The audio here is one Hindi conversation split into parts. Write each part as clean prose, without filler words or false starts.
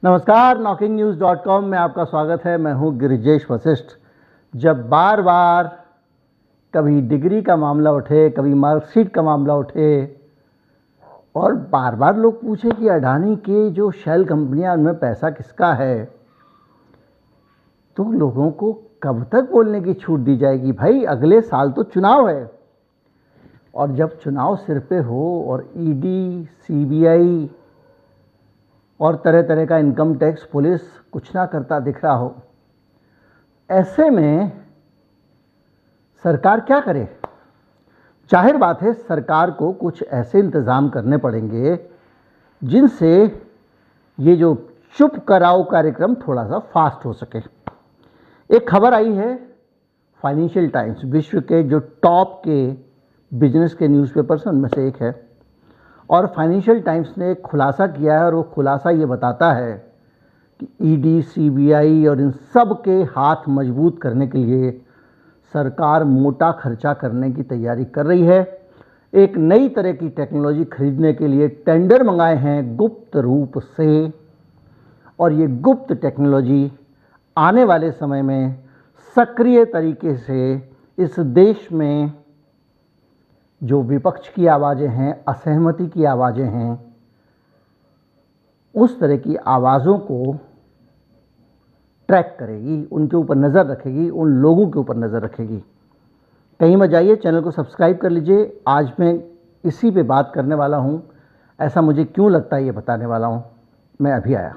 नमस्कार, knocking-news.com में आपका स्वागत है। मैं हूं गिरिजेश वशिष्ठ। जब बार बार कभी डिग्री का मामला उठे, कभी मार्कशीट का मामला उठे और बार बार लोग पूछे कि अडानी के जो शेल कंपनियां उनमें पैसा किसका है, तो लोगों को कब तक बोलने की छूट दी जाएगी? भाई अगले साल तो चुनाव है और जब चुनाव सिर पे हो और ईडी, सीबीआई और तरह तरह का इनकम टैक्स, पुलिस कुछ ना करता दिख रहा हो, ऐसे में सरकार क्या करे? जाहिर बात है सरकार को कुछ ऐसे इंतज़ाम करने पड़ेंगे जिनसे ये जो चुप कराओ कार्यक्रम थोड़ा सा फास्ट हो सके। एक खबर आई है फाइनेंशियल टाइम्स, विश्व के जो टॉप के बिजनेस के न्यूज़पेपर्स हैं उनमें से एक है, और फाइनेंशियल टाइम्स ने एक खुलासा किया है और वो खुलासा ये बताता है कि ईडी, सीबीआई और इन सब के हाथ मजबूत करने के लिए सरकार मोटा खर्चा करने की तैयारी कर रही है। एक नई तरह की टेक्नोलॉजी खरीदने के लिए टेंडर मंगाए हैं गुप्त रूप से, और ये गुप्त टेक्नोलॉजी आने वाले समय में सक्रिय तरीके से इस देश में जो विपक्ष की आवाज़ें हैं, असहमति की आवाज़ें हैं, उस तरह की आवाज़ों को ट्रैक करेगी, उनके ऊपर नज़र रखेगी, उन लोगों के ऊपर नज़र रखेगी। कहीं मत जाइए, चैनल को सब्सक्राइब कर लीजिए। आज मैं इसी पे बात करने वाला हूँ। ऐसा मुझे क्यों लगता है ये बताने वाला हूँ। मैं अभी आया।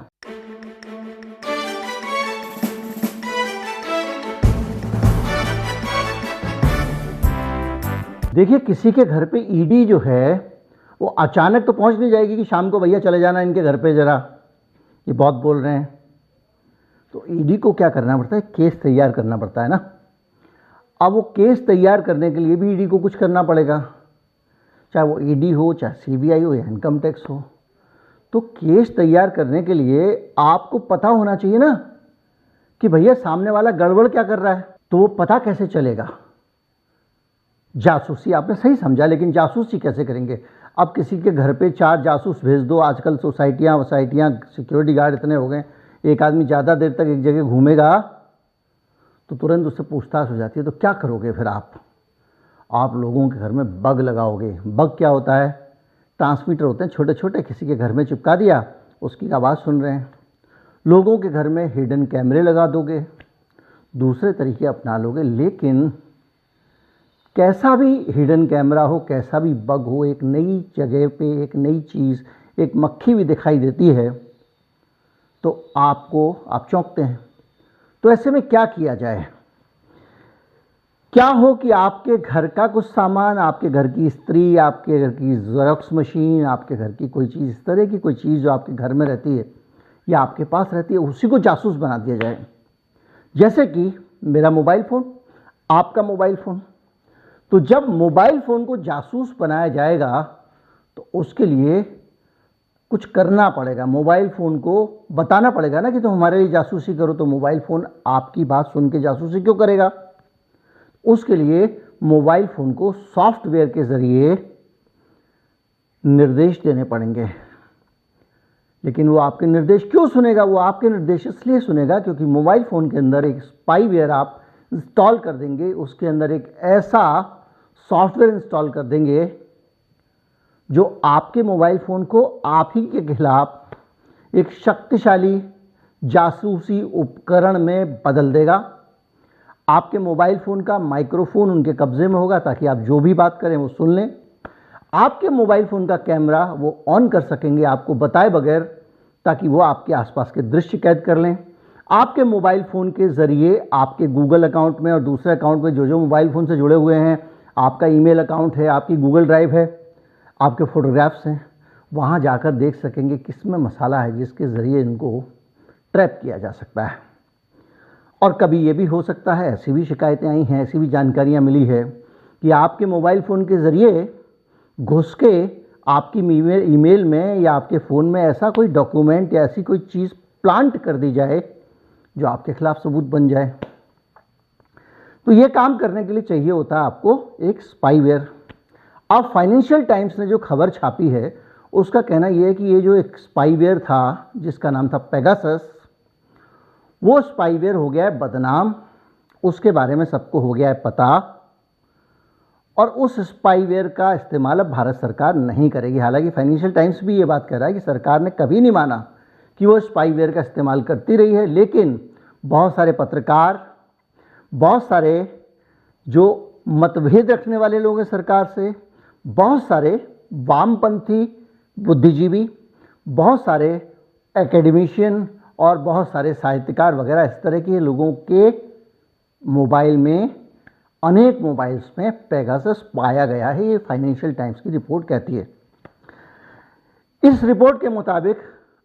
देखिए, किसी के घर पे ईडी जो है वो अचानक तो पहुंच नहीं जाएगी कि शाम को भैया चले जाना इनके घर पे ज़रा, ये बहुत बोल रहे हैं। तो ईडी को क्या करना पड़ता है? केस तैयार करना पड़ता है ना। अब वो केस तैयार करने के लिए भी ईडी को कुछ करना पड़ेगा, चाहे वो ईडी हो, चाहे सीबीआई हो या इनकम टैक्स हो। तो केस तैयार करने के लिए आपको पता होना चाहिए ना कि भैया सामने वाला गड़बड़ क्या कर रहा है। तो वो पता कैसे चलेगा? जासूसी, आपने सही समझा, लेकिन जासूसी कैसे करेंगे? अब किसी के घर पे 4 जासूस भेज दो। आजकल सोसाइटियाँ सिक्योरिटी गार्ड इतने हो गए, एक आदमी ज़्यादा देर तक एक जगह घूमेगा तो तुरंत उससे पूछताछ हो जाती है। तो क्या करोगे फिर आप लोगों के घर में बग लगाओगे। बग क्या होता है? ट्रांसमीटर होते हैं छोटे छोटे, किसी के घर में चिपका दिया, उसकी आवाज़ सुन रहे हैं। लोगों के घर में हिडन कैमरे लगा दोगे, दूसरे तरीके अपना लोगे, लेकिन कैसा भी हिडन कैमरा हो, कैसा भी बग हो, एक नई जगह पे एक नई चीज़, एक मक्खी भी दिखाई देती है तो आप चौंकते हैं। तो ऐसे में क्या किया जाए? क्या हो कि आपके घर का कुछ सामान, आपके घर की स्त्री, आपके घर की ज़ेरॉक्स मशीन, आपके घर की कोई चीज़, इस तरह की कोई चीज़ जो आपके घर में रहती है या आपके पास रहती है, उसी को जासूस बना दिया जाए। जैसे कि मेरा मोबाइल फ़ोन, आपका मोबाइल फ़ोन। तो जब मोबाइल फ़ोन को जासूस बनाया जाएगा तो उसके लिए कुछ करना पड़ेगा। मोबाइल फ़ोन को बताना पड़ेगा ना कि तुम हमारे लिए जासूसी करो। तो मोबाइल फ़ोन आपकी बात सुन के जासूसी क्यों करेगा? उसके लिए मोबाइल फ़ोन को सॉफ्टवेयर के ज़रिए निर्देश देने पड़ेंगे। लेकिन वो आपके निर्देश क्यों सुनेगा? वो आपके निर्देश इसलिए सुनेगा क्योंकि मोबाइल फ़ोन के अंदर एक स्पाईवेयर आप इंस्टॉल कर देंगे। उसके अंदर एक ऐसा सॉफ्टवेयर इंस्टॉल कर देंगे जो आपके मोबाइल फ़ोन को आप ही के खिलाफ एक शक्तिशाली जासूसी उपकरण में बदल देगा। आपके मोबाइल फ़ोन का माइक्रोफोन उनके कब्जे में होगा ताकि आप जो भी बात करें वो सुन लें। आपके मोबाइल फ़ोन का कैमरा वो ऑन कर सकेंगे आपको बताए बगैर, ताकि वो आपके आसपास के दृश्य कैद कर लें। आपके मोबाइल फ़ोन के ज़रिए आपके गूगल अकाउंट में और दूसरे अकाउंट में जो मोबाइल फ़ोन से जुड़े हुए हैं, आपका ईमेल अकाउंट है, आपकी गूगल ड्राइव है, आपके फ़ोटोग्राफ्स हैं, वहाँ जाकर देख सकेंगे किसमें मसाला है जिसके ज़रिए इनको ट्रैप किया जा सकता है। और कभी ये भी हो सकता है, ऐसी भी शिकायतें आई हैं, ऐसी भी जानकारियाँ मिली है कि आपके मोबाइल फ़ोन के ज़रिए घुस के आपकी ईमेल में या आपके फ़ोन में ऐसा कोई डॉक्यूमेंट या ऐसी कोई चीज़ प्लांट कर दी जाए जो आपके खिलाफ सबूत बन जाए। तो ये काम करने के लिए चाहिए होता है आपको एक स्पाईवेयर। अब फाइनेंशियल टाइम्स ने जो खबर छापी है उसका कहना यह है कि ये जो एक स्पाईवेयर था जिसका नाम था पेगासस, वो स्पाईवेयर हो गया है बदनाम, उसके बारे में सबको हो गया है पता, और उस स्पाईवेयर का इस्तेमाल अब भारत सरकार नहीं करेगी। हालांकि फाइनेंशियल टाइम्स भी ये बात कह रहा है कि सरकार ने कभी नहीं माना कि वो स्पाईवेयर का इस्तेमाल करती रही है, लेकिन बहुत सारे पत्रकार, बहुत सारे जो मतभेद रखने वाले लोग हैं सरकार से, बहुत सारे वामपंथी बुद्धिजीवी, बहुत सारे एकेडमिशियन और बहुत सारे साहित्यकार वगैरह इस तरह के लोगों के मोबाइल में, अनेक मोबाइल्स में पेगासस पाया गया है। ये फाइनेंशियल टाइम्स की रिपोर्ट कहती है। इस रिपोर्ट के मुताबिक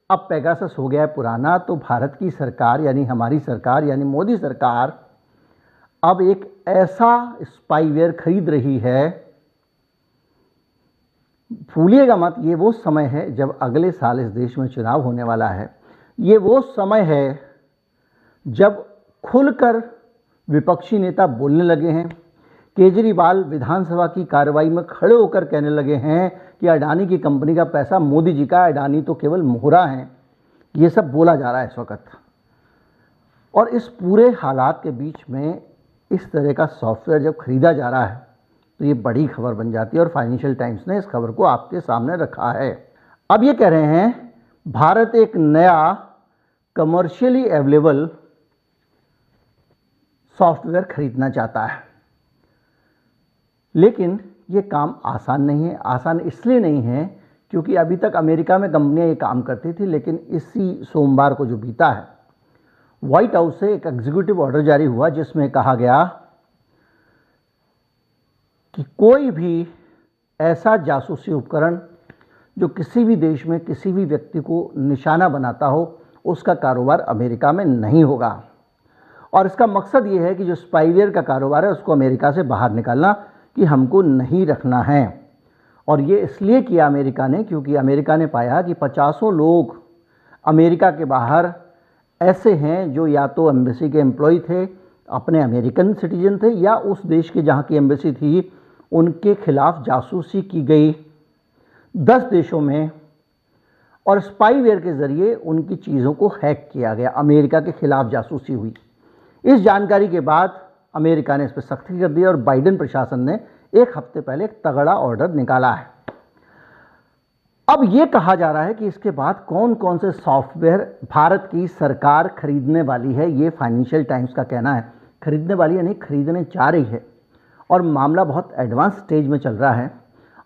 अब पेगासस हो गया है पुराना, तो भारत की सरकार यानी हमारी सरकार यानी मोदी सरकार अब एक ऐसा स्पाईवेयर खरीद रही है। भूलिएगा मत, ये वो समय है जब अगले साल इस देश में चुनाव होने वाला है। ये वो समय है जब खुलकर विपक्षी नेता बोलने लगे हैं। केजरीवाल विधानसभा की कार्रवाई में खड़े होकर कहने लगे हैं कि अडानी की कंपनी का पैसा मोदी जी का, अडानी तो केवल मोहरा है। ये सब बोला जा रहा है इस वक्त। और इस पूरे हालात के बीच में इस तरह का सॉफ्टवेयर जब खरीदा जा रहा है तो ये बड़ी खबर बन जाती है, और फाइनेंशियल टाइम्स ने इस खबर को आपके सामने रखा है। अब ये कह रहे हैं भारत एक नया कमर्शियली अवेलेबल सॉफ्टवेयर खरीदना चाहता है, लेकिन ये काम आसान नहीं है। आसान इसलिए नहीं है क्योंकि अभी तक अमेरिका में कंपनियां ये काम करती थी, लेकिन इसी सोमवार को जो बीता है, व्हाइट हाउस से एक एग्जीक्यूटिव ऑर्डर जारी हुआ जिसमें कहा गया कि कोई भी ऐसा जासूसी उपकरण जो किसी भी देश में किसी भी व्यक्ति को निशाना बनाता हो, उसका कारोबार अमेरिका में नहीं होगा। और इसका मकसद ये है कि जो स्पाईवेयर का कारोबार है उसको अमेरिका से बाहर निकालना, कि हमको नहीं रखना है। और ये इसलिए किया अमेरिका ने क्योंकि अमेरिका ने पाया कि 50 लोग अमेरिका के बाहर ऐसे हैं जो या तो एम्बेसी के एम्प्लॉय थे, अपने अमेरिकन सिटीजन थे, या उस देश के जहाँ की एम्बेसी थी उनके खिलाफ जासूसी की गई 10 देशों में, और स्पाईवेयर के ज़रिए उनकी चीज़ों को हैक किया गया। अमेरिका के खिलाफ जासूसी हुई। इस जानकारी के बाद अमेरिका ने इस पर सख्ती कर दी और बाइडेन प्रशासन ने एक हफ्ते पहले एक तगड़ा ऑर्डर निकाला है। अब ये कहा जा रहा है कि इसके बाद कौन कौन से सॉफ्टवेयर भारत की सरकार खरीदने वाली है। ये फाइनेंशियल टाइम्स का कहना है। खरीदने वाली है नहीं, खरीदने जा रही है, और मामला बहुत एडवांस स्टेज में चल रहा है,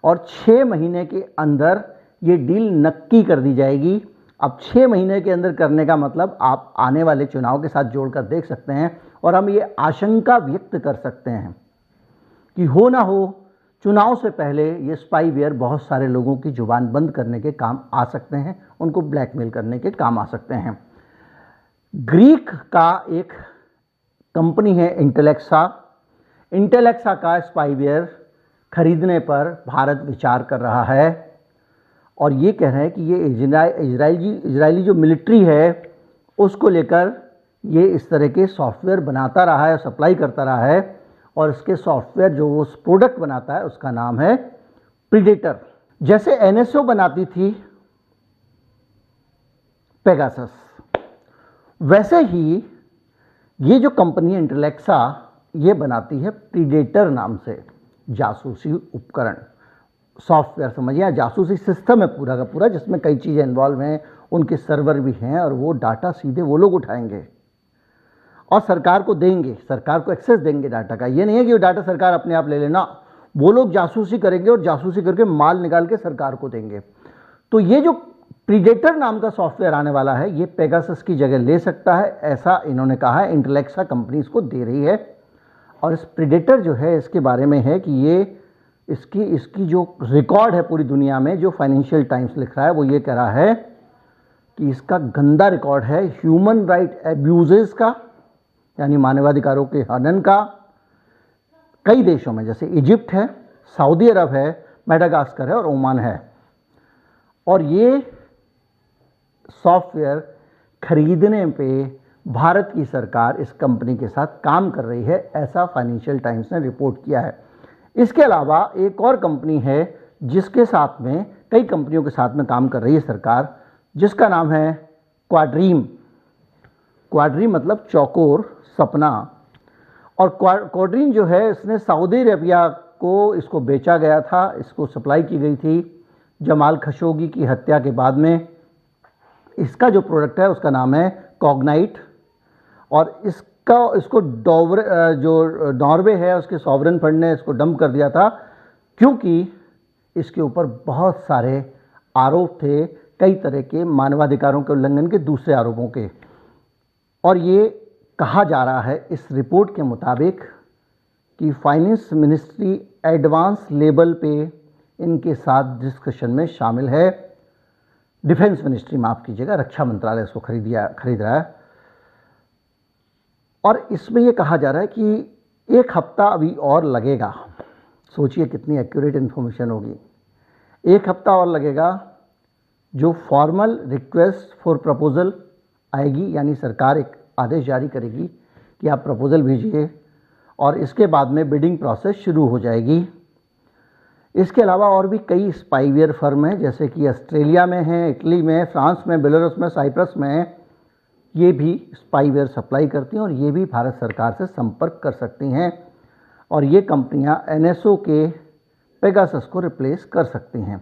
और 6 महीने के अंदर ये डील नक्की कर दी जाएगी। अब 6 महीने के अंदर करने का मतलब आप आने वाले चुनाव के साथ जोड़कर देख सकते हैं, और हम ये आशंका व्यक्त कर सकते हैं कि हो ना हो चुनाव से पहले ये स्पाईवेयर बहुत सारे लोगों की जुबान बंद करने के काम आ सकते हैं, उनको ब्लैकमेल करने के काम आ सकते हैं। ग्रीक का एक कंपनी है इंटेलेक्सा का स्पाईवेयर खरीदने पर भारत विचार कर रहा है, और ये कह रहे हैं कि ये इजरायली जो मिलिट्री है उसको लेकर ये इस तरह के सॉफ्टवेयर बनाता रहा है, सप्लाई करता रहा है, और इसके सॉफ्टवेयर जो वो प्रोडक्ट बनाता है उसका नाम है प्रीडेटर। जैसे एनएसओ बनाती थी पेगासस, वैसे ही ये जो कंपनी इंटेलेक्सा ये बनाती है प्रीडेटर नाम से जासूसी उपकरण, सॉफ्टवेयर समझिए, जासूसी सिस्टम है पूरा का पूरा, जिसमें कई चीज़ें इन्वॉल्व हैं, उनके सर्वर भी हैं, और वो डाटा सीधे वो लोग उठाएंगे और सरकार को देंगे, सरकार को एक्सेस देंगे डाटा का। ये नहीं है कि वो डाटा सरकार अपने आप ले लेना, वो लोग जासूसी करेंगे और जासूसी करके माल निकाल के सरकार को देंगे। तो ये जो प्रीडेटर नाम का सॉफ्टवेयर आने वाला है, ये पेगासस की जगह ले सकता है, ऐसा इन्होंने कहा है। इंटेलेक्सा कंपनी इसको दे रही है, और इस प्रीडेटर जो है इसके बारे में है कि ये इसकी जो रिकॉर्ड है पूरी दुनिया में, जो फाइनेंशियल टाइम्स लिख रहा है वो ये कह रहा है कि इसका गंदा रिकॉर्ड है ह्यूमन राइट एब्यूजेस का, यानी मानवाधिकारों के हनन का, कई देशों में, जैसे इजिप्ट है, सऊदी अरब है, मेडागास्कर है और ओमान है। और ये सॉफ्टवेयर खरीदने पे भारत की सरकार इस कंपनी के साथ काम कर रही है, ऐसा फाइनेंशियल टाइम्स ने रिपोर्ट किया है। इसके अलावा एक और कंपनी है जिसके साथ में कई कंपनियों के साथ में काम कर रही है सरकार, जिसका नाम है क्वाड्रीम। क्वाड्रीम मतलब चौकोर, सपना। और क्वाड्रीम जो है, इसने सऊदी अरबिया को इसको बेचा गया था, इसको सप्लाई की गई थी जमाल खशोगी की हत्या के बाद में। इसका जो प्रोडक्ट है उसका नाम है कॉग्नाइट, और इसको जो नॉर्वे है उसके सॉवरेन फंड ने इसको डंप कर दिया था, क्योंकि इसके ऊपर बहुत सारे आरोप थे, कई तरह के मानवाधिकारों के उल्लंघन के दूसरे आरोपों के। और ये कहा जा रहा है इस रिपोर्ट के मुताबिक कि फाइनेंस मिनिस्ट्री एडवांस लेवल पे इनके साथ डिस्कशन में शामिल है। डिफेंस मिनिस्ट्री, माफ़ कीजिएगा, रक्षा मंत्रालय इसको खरीद रहा है। और इसमें यह कहा जा रहा है कि 1 हफ्ता अभी और लगेगा। सोचिए कितनी एक्यूरेट इन्फॉर्मेशन होगी। 1 हफ्ता और लगेगा, जो फॉर्मल रिक्वेस्ट फॉर प्रपोजल आएगी, यानी सरकार एक आदेश जारी करेगी कि आप प्रपोजल भेजिए, और इसके बाद में बिडिंग प्रोसेस शुरू हो जाएगी। इसके अलावा और भी कई स्पाईवेयर फर्म हैं, जैसे कि ऑस्ट्रेलिया में हैं, इटली में, फ्रांस में, बेलारूस में, साइप्रस में, ये भी स्पाईवेयर सप्लाई करती हैं और ये भी भारत सरकार से संपर्क कर सकती हैं। और ये कंपनियां एनएसओ के पेगासस को रिप्लेस कर सकती हैं।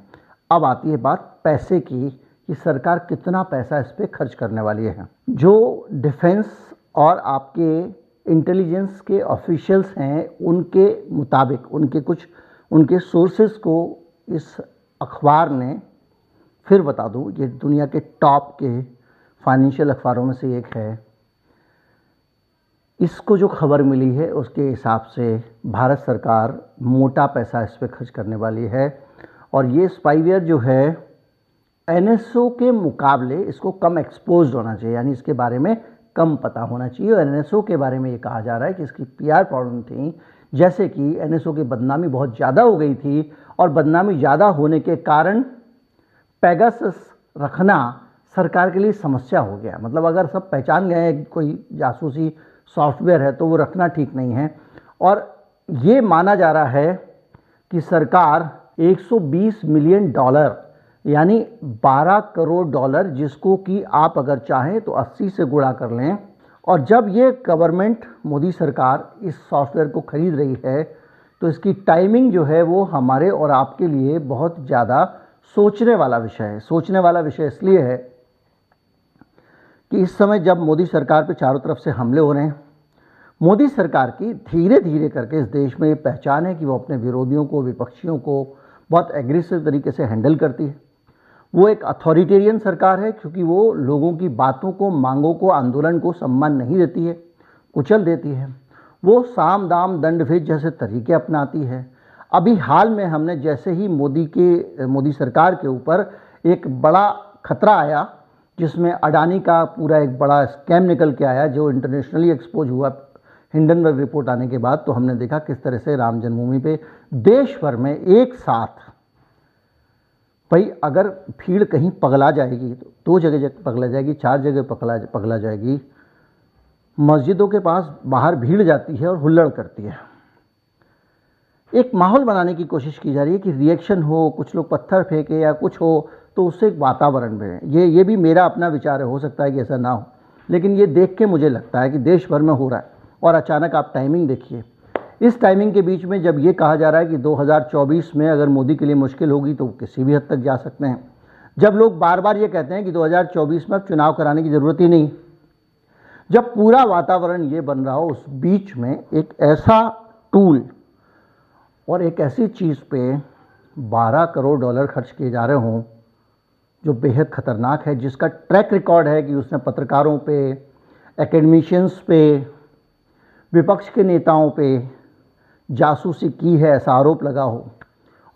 अब आती है बात पैसे की, कि सरकार कितना पैसा इस पर खर्च करने वाली है। जो डिफेंस और आपके इंटेलिजेंस के ऑफिशियल्स हैं, उनके मुताबिक, उनके सोर्सेस को इस अखबार ने, फिर बता दूं, ये दुनिया के टॉप के फाइनेंशियल अखबारों में से एक है, इसको जो खबर मिली है उसके हिसाब से भारत सरकार मोटा पैसा इस पर खर्च करने वाली है। और ये स्पाईवेयर जो है एनएसओ के मुकाबले इसको कम एक्सपोज्ड होना चाहिए, यानी इसके बारे में कम पता होना चाहिए। और एनएसओ के बारे में ये कहा जा रहा है कि इसकी पीआर प्रॉब्लम थी, जैसे कि एनएसओ की बदनामी बहुत ज़्यादा हो गई थी, और बदनामी ज़्यादा होने के कारण पेगासस रखना सरकार के लिए समस्या हो गया। मतलब अगर सब पहचान गए कोई जासूसी सॉफ्टवेयर है तो वो रखना ठीक नहीं है। और ये माना जा रहा है कि सरकार $120 मिलियन, यानी $12 करोड़, जिसको कि आप अगर चाहें तो 80 से गुणा कर लें। और जब ये गवर्नमेंट, मोदी सरकार इस सॉफ्टवेयर को खरीद रही है, तो इसकी टाइमिंग जो है वो हमारे और आपके लिए बहुत ज़्यादा सोचने वाला विषय है। सोचने वाला विषय इसलिए है कि इस समय जब मोदी सरकार पे चारों तरफ से हमले हो रहे हैं, मोदी सरकार की धीरे धीरे करके इस देश में ये पहचान है कि वो अपने विरोधियों को, विपक्षियों को बहुत एग्रेसिव तरीके से हैंडल करती है। वो एक अथॉरिटेरियन सरकार है, क्योंकि वो लोगों की बातों को, मांगों को, आंदोलन को सम्मान नहीं देती है, कुचल देती है। वो साम दाम दंड भेद जैसे तरीके अपनाती है। अभी हाल में हमने जैसे ही मोदी सरकार के ऊपर एक बड़ा खतरा आया, जिसमें अडानी का पूरा एक बड़ा स्कैम निकल के आया, जो इंटरनेशनली एक्सपोज हुआ हिंडनबर्ग रिपोर्ट आने के बाद, तो हमने देखा किस तरह से राम जन्मभूमि पे देश भर में एक साथ, भाई अगर भीड़ कहीं पगला जाएगी तो 2 जगह पगला जाएगी, 4 जगह पगला जाएगी। मस्जिदों के पास बाहर भीड़ जाती है और हुल्लड़ करती है। एक माहौल बनाने की कोशिश की जा रही है कि रिएक्शन हो, कुछ लोग पत्थर फेंके या कुछ हो, तो उससे एक वातावरण बने। ये भी मेरा अपना विचार है, हो सकता है कि ऐसा ना हो, लेकिन ये देख के मुझे लगता है कि देश भर में हो रहा है। और अचानक आप टाइमिंग देखिए, इस टाइमिंग के बीच में जब ये कहा जा रहा है कि 2024 में अगर मोदी के लिए मुश्किल होगी तो किसी भी हद तक जा सकते हैं। जब लोग बार बार ये कहते हैं कि 2024 में अब चुनाव कराने की ज़रूरत ही नहीं, जब पूरा वातावरण ये बन रहा हो, उस बीच में एक ऐसा टूल और एक ऐसी चीज़ पे $12 करोड़ खर्च किए जा रहे हों, जो बेहद ख़तरनाक है, जिसका ट्रैक रिकॉर्ड है कि उसने पत्रकारों पे, एकेडमिशियंस पे, विपक्ष के नेताओं पे जासूसी की है, ऐसा आरोप लगा हो,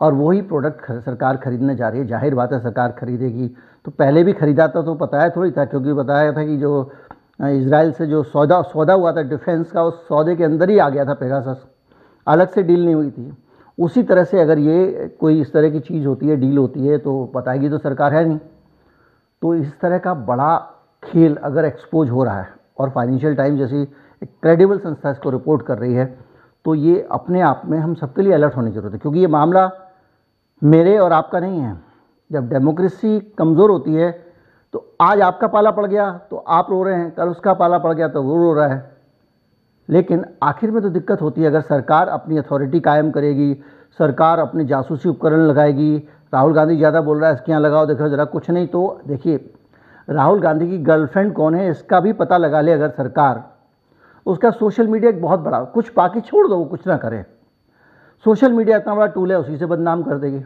और वही प्रोडक्ट सरकार खरीदने जा रही है। जाहिर बात है सरकार खरीदेगी, तो पहले भी खरीदा था तो बताया थोड़ी था, क्योंकि बताया था कि जो इजराइल से जो सौदा हुआ था डिफेंस का, उस सौदे के अंदर ही आ गया था पेगासस, अलग से डील नहीं हुई थी। उसी तरह से अगर ये कोई इस तरह की चीज़ होती है, डील होती है, तो बताएगी तो सरकार है नहीं। तो इस तरह का बड़ा खेल अगर एक्सपोज हो रहा है, और फाइनेंशियल टाइम्स जैसी एक क्रेडिबल संस्था इसको रिपोर्ट कर रही है, तो ये अपने आप में हम सबके लिए अलर्ट होने की जरूरत है, क्योंकि ये मामला मेरे और आपका नहीं है। जब डेमोक्रेसी कमज़ोर होती है तो आज आपका पाला पड़ गया तो आप रो रहे हैं, कल उसका पाला पड़ गया तो वो रो रहा है। लेकिन आखिर में तो दिक्कत होती है अगर सरकार अपनी अथॉरिटी कायम करेगी, सरकार अपने जासूसी उपकरण लगाएगी। राहुल गांधी ज़्यादा बोल रहा है इसके यहाँ लगाओ, देखो ज़रा कुछ नहीं तो देखिए राहुल गांधी की गर्लफ्रेंड कौन है इसका भी पता लगा ले अगर सरकार। उसका सोशल मीडिया एक बहुत बड़ा, कुछ बाकी छोड़ दो वो कुछ ना करे, सोशल मीडिया इतना बड़ा टूल है, उसी से बदनाम कर देगी।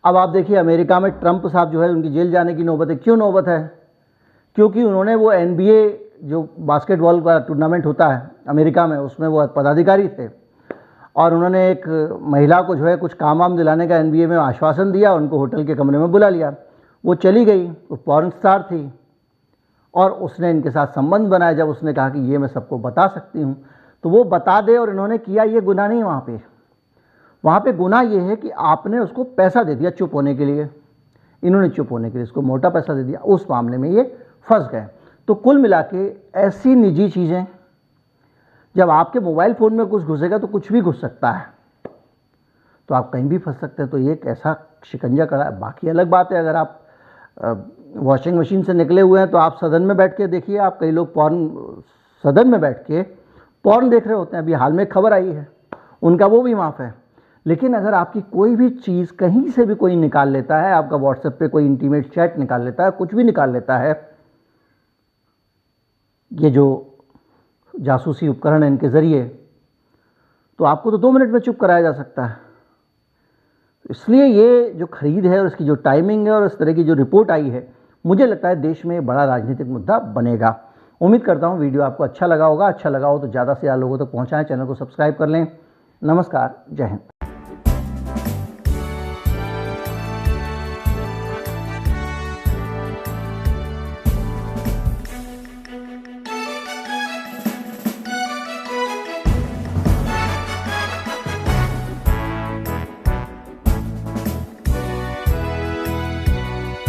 अब आप देखिए अमेरिका में ट्रंप साहब जो है उनकी जेल जाने की नौबत है। क्यों नौबत है? क्योंकि उन्होंने वो NBA जो बास्केटबॉल का टूर्नामेंट होता है अमेरिका में, उसमें वो पदाधिकारी थे और उन्होंने एक महिला को जो है कुछ काम वाम दिलाने का NBA में आश्वासन दिया, उनको होटल के कमरे में बुला लिया। वो चली गई, वो पॉर्न स्टार थी और उसने इनके साथ संबंध बनाया। जब उसने कहा कि ये मैं सबको बता सकती हूँ तो वो बता दे और इन्होंने किया, ये गुनाह नहीं। वहाँ पे गुनाह ये है कि आपने उसको पैसा दे दिया चुप होने के लिए, इन्होंने चुप होने के लिए इसको मोटा पैसा दे दिया, उस मामले में ये फंस गए। तो कुल मिला के ऐसी निजी चीज़ें, जब आपके मोबाइल फ़ोन में कुछ घुसेगा तो कुछ भी घुस सकता है, तो आप कहीं भी फंस सकते हैं। तो ये एक ऐसा शिकंजा कड़ा है। बाकी अलग बात है अगर आप वॉशिंग मशीन से निकले हुए हैं तो आप सदन में बैठ के देखिए, आप कई लोग सदन में बैठ के पॉर्न देख रहे होते हैं। अभी हाल में खबर आई है, उनका वो भी माफ़ है। लेकिन अगर आपकी कोई भी चीज़ कहीं से भी कोई निकाल लेता है, आपका व्हाट्सएप पे कोई इंटीमेट चैट निकाल लेता है, कुछ भी निकाल लेता है, ये जो जासूसी उपकरण है इनके ज़रिए, तो आपको तो 2 मिनट में चुप कराया जा सकता है। इसलिए ये जो खरीद है और इसकी जो टाइमिंग है और इस तरह की जो रिपोर्ट आई है, मुझे लगता है देश में बड़ा राजनीतिक मुद्दा बनेगा। उम्मीद करता हूँ वीडियो आपको अच्छा लगा होगा। अच्छा लगा हो तो ज़्यादा से ज़्यादा लोगों तक पहुँचाएँ, चैनल को सब्सक्राइब कर लें। नमस्कार, जय हिंद।